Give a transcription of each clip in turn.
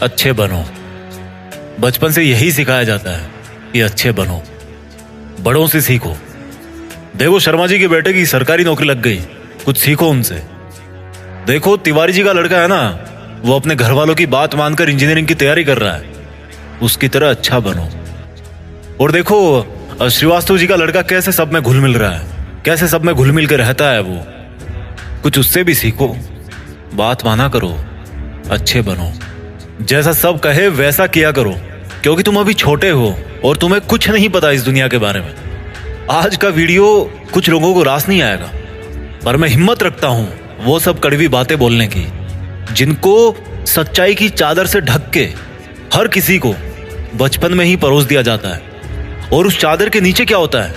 अच्छे बनो। बचपन से यही सिखाया जाता है कि अच्छे बनो, बड़ों से सीखो। देखो शर्मा जी के बेटे की सरकारी नौकरी लग गई, कुछ सीखो उनसे। देखो तिवारी जी का लड़का है ना, वो अपने घर वालों की बात मानकर इंजीनियरिंग की तैयारी कर रहा है, उसकी तरह अच्छा बनो। और देखो श्रीवास्तव जी का लड़का कैसे सब में घुल मिल रहा है, कैसे सब में घुल मिल के रहता है वो, कुछ उससे भी सीखो। बात माना करो, अच्छे बनो, जैसा सब कहे वैसा किया करो, क्योंकि तुम अभी छोटे हो और तुम्हें कुछ नहीं पता इस दुनिया के बारे में। आज का वीडियो कुछ लोगों को रास नहीं आएगा, पर मैं हिम्मत रखता हूं वो सब कड़वी बातें बोलने की, जिनको सच्चाई की चादर से ढक के हर किसी को बचपन में ही परोस दिया जाता है। और उस चादर के नीचे क्या होता है?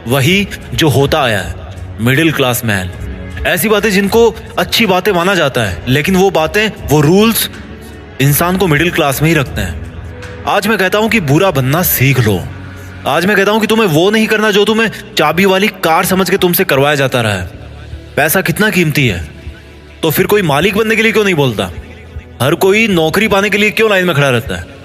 वही जो होता आया है, मिडिल क्लास मैन। ऐसी बातें जिनको अच्छी बातें माना जाता है, लेकिन वो बातें, वो रूल्स इंसान को मिडिल क्लास में ही रखते हैं। आज मैं कहता हूं कि बुरा बनना सीख लो। आज मैं कहता हूं कि तुम्हें वो नहीं करना जो तुम्हें चाबी वाली कार समझ के तुमसे करवाया जाता रहा है। पैसा कितना कीमती है, तो फिर कोई मालिक बनने के लिए क्यों नहीं बोलता? हर कोई नौकरी पाने के लिए क्यों लाइन में खड़ा रहता है?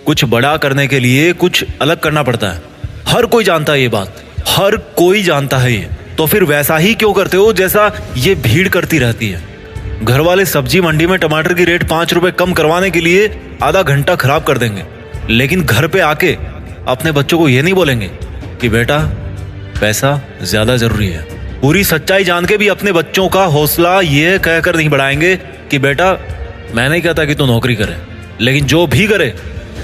कुछ बड़ा करने के लिए कुछ अलग करना पड़ता है। हर कोई जानता है ये बात, हर कोई जानता है ये। तो फिर वैसा ही क्यों करते हो जैसा ये भीड़ करती रहती है? घर वाले सब्जी मंडी में टमाटर की रेट 5 रुपए कम करवाने के लिए आधा घंटा खराब कर देंगे, लेकिन घर पे आके अपने बच्चों को ये नहीं बोलेंगे कि बेटा पैसा ज्यादा जरूरी है। पूरी सच्चाई जान के भी अपने बच्चों का हौसला ये कहकर नहीं बढ़ाएंगे कि बेटा मैं नहीं कहता कि तू नौकरी करे, लेकिन जो भी करे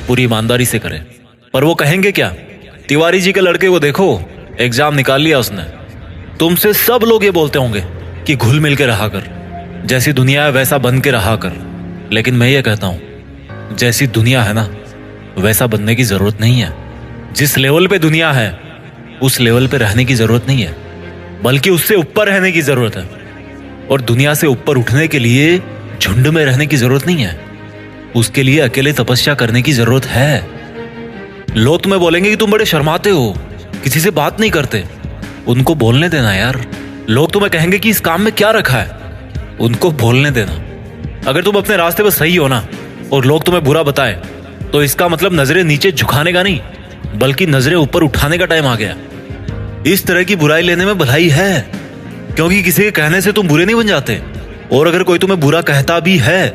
पूरी ईमानदारी से करे। पर वो कहेंगे क्या? तिवारी जी के लड़के को देखो, एग्जाम निकाल लिया उसने। तुमसे सब लोग ये बोलते होंगे कि घुल मिल के रहा कर, जैसी दुनिया है वैसा बन के रहा कर। लेकिन मैं ये कहता हूं, जैसी दुनिया है ना वैसा बनने की जरूरत नहीं है। जिस लेवल पे दुनिया है उस लेवल पे रहने की जरूरत नहीं है, बल्कि उससे ऊपर रहने की जरूरत है। और दुनिया से ऊपर उठने के लिए झुंड में रहने की जरूरत नहीं है, उसके लिए अकेले तपस्या करने की जरूरत है। लोग तुम्हें बोलेंगे कि तुम बड़े शर्माते हो, किसी से बात नहीं करते। उनको बोलने देना यार। लोग तुम्हें कहेंगे कि इस काम में क्या रखा है, उनको बोलने देना। अगर तुम अपने रास्ते पर सही हो ना और लोग तुम्हें बुरा बताए, तो इसका मतलब नजरें नीचे झुकाने का नहीं, बल्कि नजरें ऊपर उठाने का टाइम आ गया। इस तरह की बुराई लेने में भलाई है, क्योंकि किसी के कहने से तुम बुरे नहीं बन जाते। और अगर कोई तुम्हें बुरा कहता भी है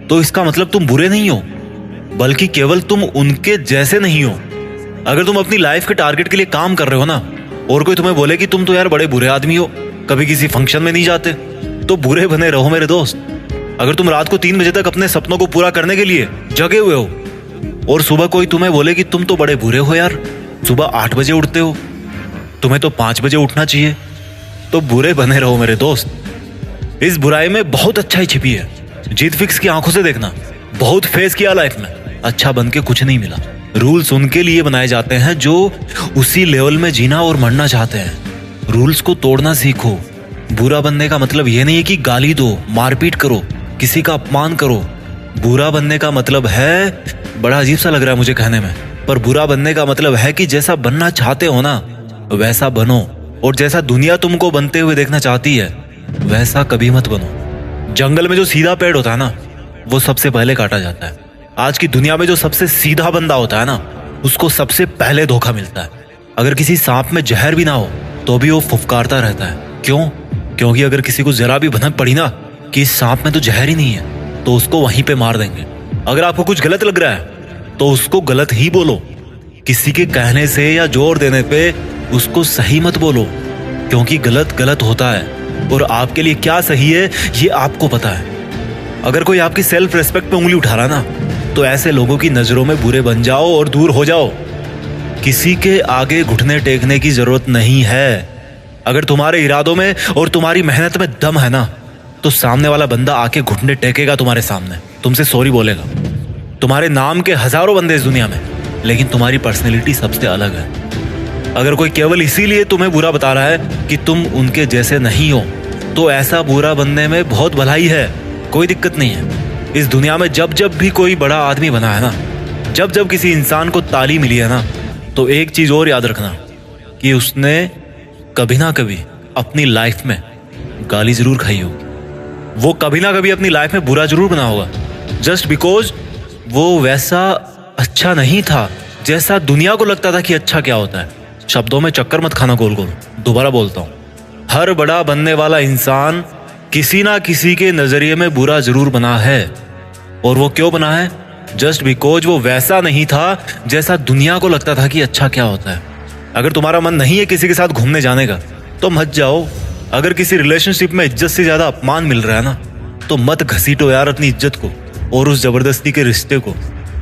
तो इसका मतलब तुम बुरे नहीं हो, बल्कि केवल तुम उनके जैसे नहीं हो। अगर तुम अपनी लाइफ के टारगेट के लिए काम कर रहे हो ना, और कोई तुम्हें बोले कि तुम तो यार बड़े बुरे आदमी हो, कभी किसी फंक्शन में नहीं जाते, तो बुरे बने रहो मेरे दोस्त। अगर तुम रात को 3 बजे तक अपने सपनों को पूरा करने के लिए जगे हुए हो, और सुबह कोई तुम्हें बोले कि तुम तो बड़े बुरे हो यार, सुबह 8 बजे उठते हो, तुम्हें तो 5 बजे उठना चाहिए, तो बुरे बने रहो मेरे दोस्त। इस बुराई में बहुत अच्छाई छिपी है। जीत फिक्स की आंखों से देखना। बहुत फेस किया लाइफ में, अच्छा बन के कुछ नहीं मिला। रूल्स उनके लिए बनाए जाते हैं जो उसी लेवल में जीना और मरना चाहते हैं। रूल्स को तोड़ना सीखो। बुरा बनने का मतलब ये नहीं है कि गाली दो, मारपीट करो, किसी का अपमान करो। बुरा बनने का मतलब है, बड़ा अजीब सा लग रहा है मुझे कहने में, पर बुरा बनने का मतलब है कि जैसा बनना चाहते हो ना वैसा बनो, और जैसा दुनिया तुमको बनते हुए देखना चाहती है वैसा कभी मत बनो। जंगल में जो सीधा पेड़ होता है ना वो सबसे पहले काटा जाता है। आज की दुनिया में जो सबसे सीधा बंदा होता है ना उसको सबसे पहले धोखा मिलता है। अगर किसी सांप में जहर भी ना हो तो भी वो फुफकारता रहता है। क्यों? क्योंकि अगर किसी को जरा भी भनक पड़ी ना कि इस सांप में तो जहर ही नहीं है, तो उसको वहीं पे मार देंगे। अगर आपको कुछ गलत लग रहा है तो उसको गलत ही बोलो। किसी के कहने से या जोर देने पे उसको सही मत बोलो, क्योंकि गलत गलत होता है और आपके लिए क्या सही है ये आपको पता है। अगर कोई आपकी सेल्फ रेस्पेक्ट पे उंगली उठा रहा ना, तो ऐसे लोगों की नजरों में बुरे बन जाओ और दूर हो जाओ। किसी के आगे घुटने टेकने की जरूरत नहीं है। अगर तुम्हारे इरादों में और तुम्हारी मेहनत में दम है ना, तो सामने वाला बंदा आके घुटने टेकेगा तुम्हारे सामने, तुमसे सॉरी बोलेगा। तुम्हारे नाम के हजारों बंदे इस दुनिया में, लेकिन तुम्हारी पर्सनैलिटी सबसे अलग है। अगर कोई केवल इसीलिए तुम्हें बुरा बता रहा है कि तुम उनके जैसे नहीं हो, तो ऐसा बुरा बनने में बहुत भलाई है, कोई दिक्कत नहीं है। इस दुनिया में जब जब भी कोई बड़ा आदमी बना है ना, जब जब किसी इंसान को ताली मिली है ना, तो एक चीज और याद रखना कि उसने कभी ना कभी अपनी लाइफ में गाली जरूर खाई होगी। वो कभी ना कभी अपनी लाइफ में बुरा जरूर बना होगा, जस्ट बिकॉज वो वैसा अच्छा नहीं था जैसा दुनिया को लगता था कि अच्छा क्या होता है। शब्दों में चक्कर मत खाना गोल गोल। दोबारा बोलता हूँ, हर बड़ा बनने वाला इंसान किसी ना किसी के नजरिए में बुरा जरूर बना है। और वो क्यों बना है? जस्ट बिकॉज वो वैसा नहीं था जैसा दुनिया को लगता था कि अच्छा क्या होता है। अगर तुम्हारा मन नहीं है किसी के साथ घूमने जाने का तो मत जाओ। अगर किसी रिलेशनशिप में इज्जत से ज्यादा अपमान मिल रहा है ना तो मत घसीटो यार अपनी इज्जत को और उस जबरदस्ती के रिश्ते को।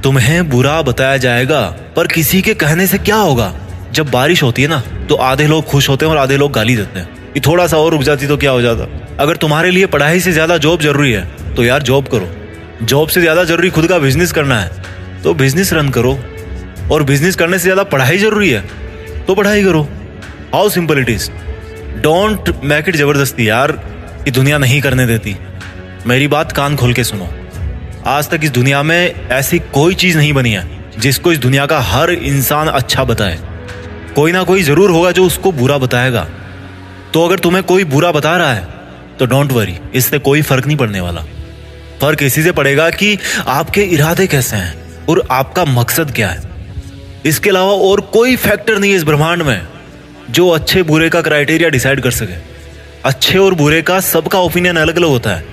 तुम्हें बुरा बताया जाएगा पर किसी के कहने से क्या होगा। जब बारिश होती है ना तो आधे लोग खुश होते हैं और आधे लोग गाली देते हैं कि थोड़ा सा और रुक जाती तो क्या हो जाता। अगर तुम्हारे लिए पढ़ाई से ज्यादा जॉब जरूरी है तो यार जॉब करो। जॉब से ज्यादा जरूरी खुद का बिजनेस करना है तो बिजनेस रन करो। और बिजनेस करने से ज्यादा पढ़ाई जरूरी है तो पढ़ाई करो। How simple it is. Don't make it जबरदस्ती यार कि दुनिया नहीं करने देती। मेरी बात कान खोल के सुनो। आज तक इस दुनिया में ऐसी कोई चीज नहीं बनी है जिसको इस दुनिया का हर इंसान अच्छा बताए। कोई ना कोई जरूर होगा जो उसको बुरा बताएगा। तो अगर तुम्हें कोई बुरा बता रहा है तो डोंट वरी, इससे कोई फर्क नहीं पड़ने वाला। फर्क इसी से पड़ेगा कि आपके इरादे कैसे हैं और आपका मकसद क्या है। इसके अलावा और कोई फैक्टर नहीं है इस ब्रह्मांड में जो अच्छे बुरे का क्राइटेरिया डिसाइड कर सके। अच्छे और बुरे का सबका ओपिनियन अलग अलग होता है।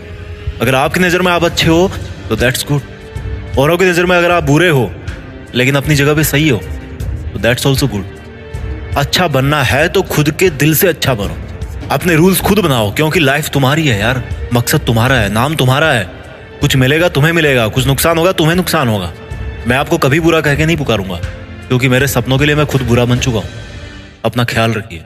अगर आपकी नज़र में आप अच्छे हो तो दैट्स गुड। औरों की नज़र में अगर आप बुरे हो लेकिन अपनी जगह पे सही हो तो दैट्स ऑल्सो गुड। अच्छा बनना है तो खुद के दिल से अच्छा बनो। अपने रूल्स खुद बनाओ क्योंकि लाइफ तुम्हारी है यार। मकसद तुम्हारा है, नाम तुम्हारा है। कुछ मिलेगा तुम्हें मिलेगा, कुछ नुकसान होगा तुम्हें नुकसान होगा। मैं आपको कभी बुरा कह के नहीं पुकारूंगा क्योंकि मेरे सपनों के लिए मैं खुद बुरा बन चुका हूं। अपना ख्याल रखिए।